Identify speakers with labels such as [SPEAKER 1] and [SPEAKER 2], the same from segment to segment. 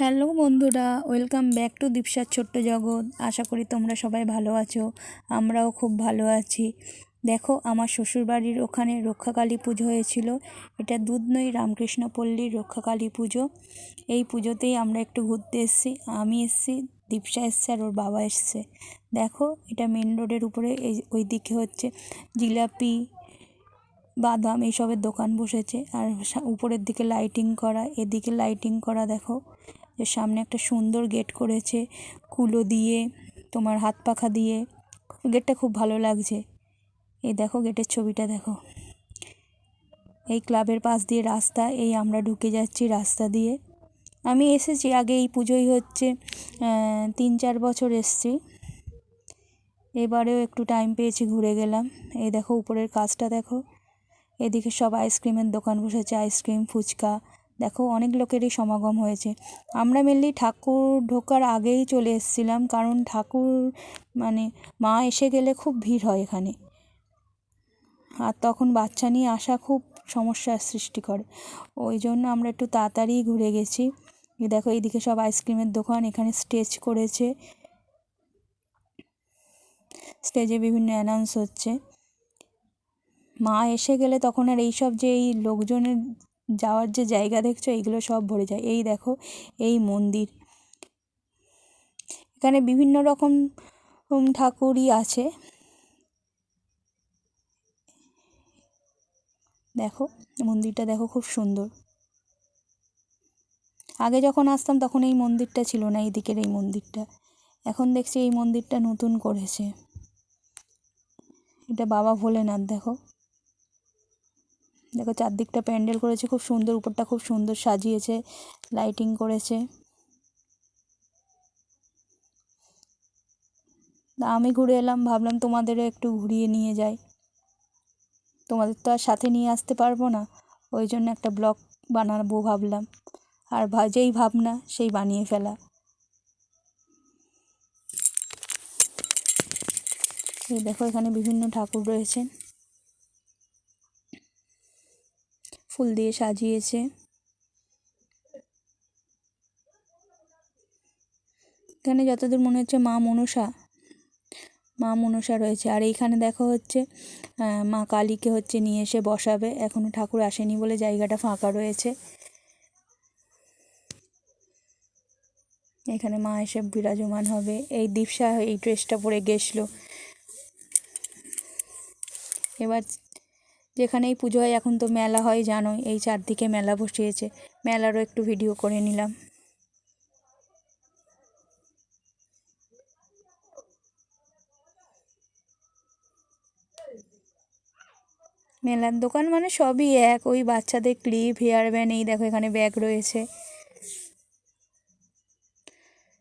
[SPEAKER 1] Hello বন্ধুরা, welcome back to দীপসার ছোট্ট জগৎ। আশা করি তোমরা সবাই ভালো আছো, আমরাও খুব ভালো আছি। দেখো, আমার শ্বশুরবাড়ির ওখানে রক্ষাকালী পুজো হয়েছিল। এটা দুধনই রামকৃষ্ণপল্লীর রক্ষাকালী পুজো। এই পুজোতেই আমরা একটু ঘুরতে এসেছি। আমি এসেছি, দীপসা এসছে আর ওর বাবা এসছে। দেখো, এটা মেন রোডের উপরে ওই দিকে হচ্ছে জিলাপি, বাদাম এইসবের দোকান বসেছে। আর উপরের দিকে লাইটিং করা, এদিকে লাইটিং করা। দেখো, যে সামনে একটা সুন্দর গেট করেছে কুলো দিয়ে, তোমার হাত পাখা দিয়ে। গেটটা খুব ভালো লাগছে। এই দেখো গেটের ছবিটা দেখো। এই ক্লাবের পাশ দিয়ে রাস্তা, এই আমরা ঢুকে যাচ্ছি রাস্তা দিয়ে। আমি এসেছি আগে, এই পুজোই হচ্ছে 3-4 বছর এসেছি। এবারেও একটু টাইম পেয়েছি, ঘুরে গেলাম। এই দেখো উপরের কাজটা দেখো। এদিকে সব আইসক্রিমের দোকান বসেছে, আইসক্রিম, ফুচকা। দেখো, অনেক লোকেরই সমাগম হয়েছে। আমরা মেনলি ঠাকুর ঢোকার আগেই চলে এসেছিলাম, কারণ ঠাকুর মা এসে গেলে খুব ভিড় হয় এখানে। আর তখন বাচ্চা নিয়ে আসা খুব সমস্যার সৃষ্টি করে, ওই জন্য আমরা একটু তাড়াতাড়ি ঘুরে গেছি। দেখো, এইদিকে সব আইসক্রিমের দোকান। এখানে স্টেজ করেছে, স্টেজে বিভিন্ন অ্যানাউন্স হচ্ছে। মা এসে গেলে তখন আর এইসব যে এই লোকজনের যাওয়ার যে জায়গা দেখছো, এইগুলো সব ভরে যায়। এই দেখো, এই মন্দির, এখানে বিভিন্ন রকম ঠাকুরই আছে। দেখো, মন্দিরটা দেখো, খুব সুন্দর। আগে যখন আসতাম তখন এই মন্দিরটা ছিল না, এই দিকের এই মন্দিরটা। এখন দেখছি এই মন্দিরটা নতুন করেছে। এটা বাবা ভোলেনাথ। দেখো দেখো, চারদিকটা প্যান্ডেল করেছে খুব সুন্দর, উপরটা খুব সুন্দর সাজিয়েছে, লাইটিং করেছে। আমি ঘুরে এলাম, ভাবলাম তোমাদেরও একটু ঘুরিয়ে নিয়ে যাই। তোমাদের তো আর সাথে নিয়ে আসতে পারবো না, ওই জন্য একটা ব্লগ বানাবো ভাবলাম। আর যেই ভাবনা সেই বানিয়ে ফেলা। এই দেখো, এখানে বিভিন্ন ঠাকুর রয়েছেন, ফুল দিয়ে সাজিয়েছে। এখানে যতদূর মনে হচ্ছে মা মনসা রয়েছে। আর এইখানে দেখো হচ্ছে মা কালীকে হচ্ছে নিয়ে এসে বসাবে। এখনো ঠাকুর আসেনি বলে জায়গাটা ফাঁকা রয়েছে। এখানে মা এসে বিরাজমান হবে। এই দীপসা এই ড্রেসটা পরে গেছিলো। এবার যেখানেই পুজো হয়, এখন তো মেলা হয় জানোই, এই চারদিকে মেলা বসিয়েছে। মেলারও একটু ভিডিও করে নিলাম। মেলার দোকান মানে সবই এক, ওই বাচ্চাদের ক্লিপ, হেয়ার ব্যান্ড। এই দেখো, এখানে ব্যাগ রয়েছে,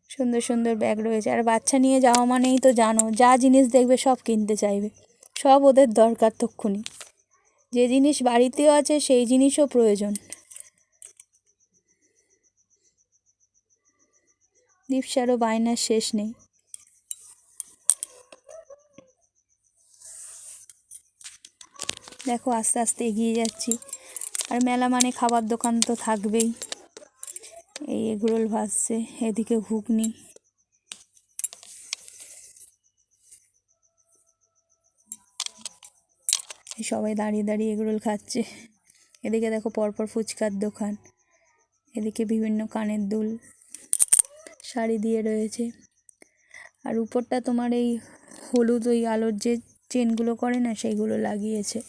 [SPEAKER 1] সুন্দর সুন্দর ব্যাগ রয়েছে। আর বাচ্চা নিয়ে যাওয়া মানেই তো জানো, যা জিনিস দেখবে সব কিনতে চাইবে, সব ওদের দরকার তক্ষুনি। যে জিনিস বাড়িতেও আছে সেই জিনিসও প্রয়োজন। দীপসারও বায়নার শেষ নেই। দেখো, আস্তে আস্তে এগিয়ে যাচ্ছি। আর মেলা মানে খাবার দোকান তো থাকবেই। এই এগরোল ভাজছে, এদিকে ঘুগনি। সবাই দাঁড়িয়ে দাঁড়িয়ে এগরোল খাচ্ছে। এদিকে দেখো পরপর ফুচকার দোকান, এদিকে বিভিন্ন কানের দুল শাড়ি দিয়ে রয়েছে। আর উপরটা তোমার এই হলুদ ওই আলোর যে চেনগুলো করে না, সেইগুলো লাগিয়েছে।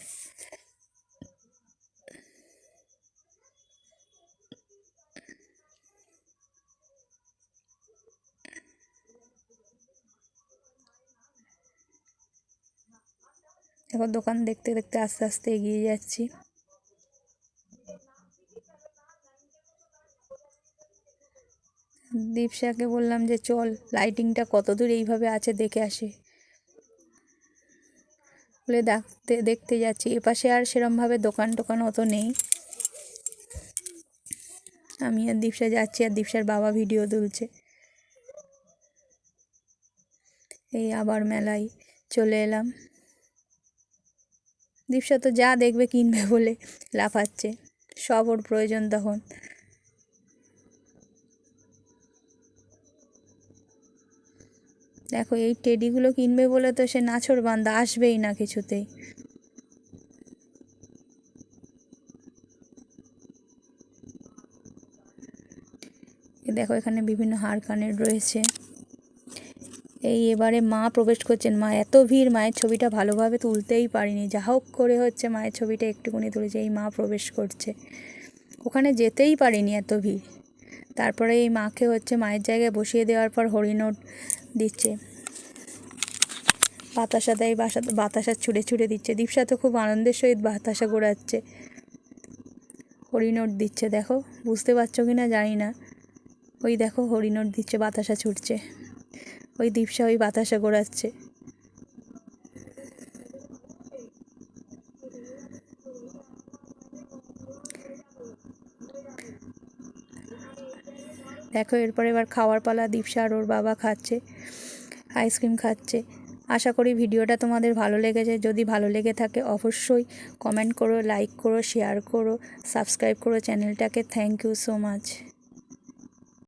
[SPEAKER 1] এখন দোকান দেখতে দেখতে আস্তে আস্তে এগিয়ে যাচ্ছি। দীপসাকে বললাম যে চল, লাইটিংটা কতদূর এইভাবে আছে দেখে আসে। বলে দেখতে দেখতে যাচ্ছি। এপাশে আর সেরমভাবে দোকান টোকান অত নেই। আমি আর দীপসা যাচ্ছি, আর দীপসার বাবা ভিডিও তুলছে। এই আবার মেলায় চলে এলাম। দীপসা তো যা দেখবে কিনবে বলে লাফাচ্ছে, সব ওর প্রয়োজন তখন। দেখো এই টেডিগুলো কিনবে বলে তো সে নাছোড়বান্দা, আসবেই না কিছুতেই। দেখো এখানে বিভিন্ন হার কানের রয়েছে। এবারে মা প্রবেশ করছেন। মা এত ভিড়, মায়ের ছবিটা ভালোভাবে তুলতেই পারিনি, যা হোক করে হচ্ছে মায়ের ছবিটা একটুকুনি তুলেছে। এই মা প্রবেশ করছে, ওখানে যেতেই পারিনি এত ভিড়। তারপরে এই মাকে হচ্ছে মায়ের জায়গায় বসিয়ে দেওয়ার পর হরিনোট দিচ্ছে, বাতাসা দেয়, বাতাসা ছুঁড়ে ছুঁড়ে দিচ্ছে। দীপশা তো খুব আনন্দের সহিত বাতাসা ঘোরাচ্ছে, হরিনোট দিচ্ছে। দেখো বুঝতে পারছো কি না জানি না, ওই দেখো হরিনোট দিচ্ছে, বাতাসা ছুটছে, ওই দীপশা ওই বাতাসা ঘোরাচ্ছে। দেখো এরপর এবার খাওয়ার পালা। দীপশা আর ওর বাবা খাচ্ছে, আইসক্রিম খাচ্ছে। আশা করি ভিডিওটা তোমাদের ভালো লেগেছে। যদি ভালো লেগে থাকে অবশ্যই কমেন্ট করো, লাইক করো, শেয়ার করো, সাবস্ক্রাইব করো চ্যানেলটাকে। Thank you so much.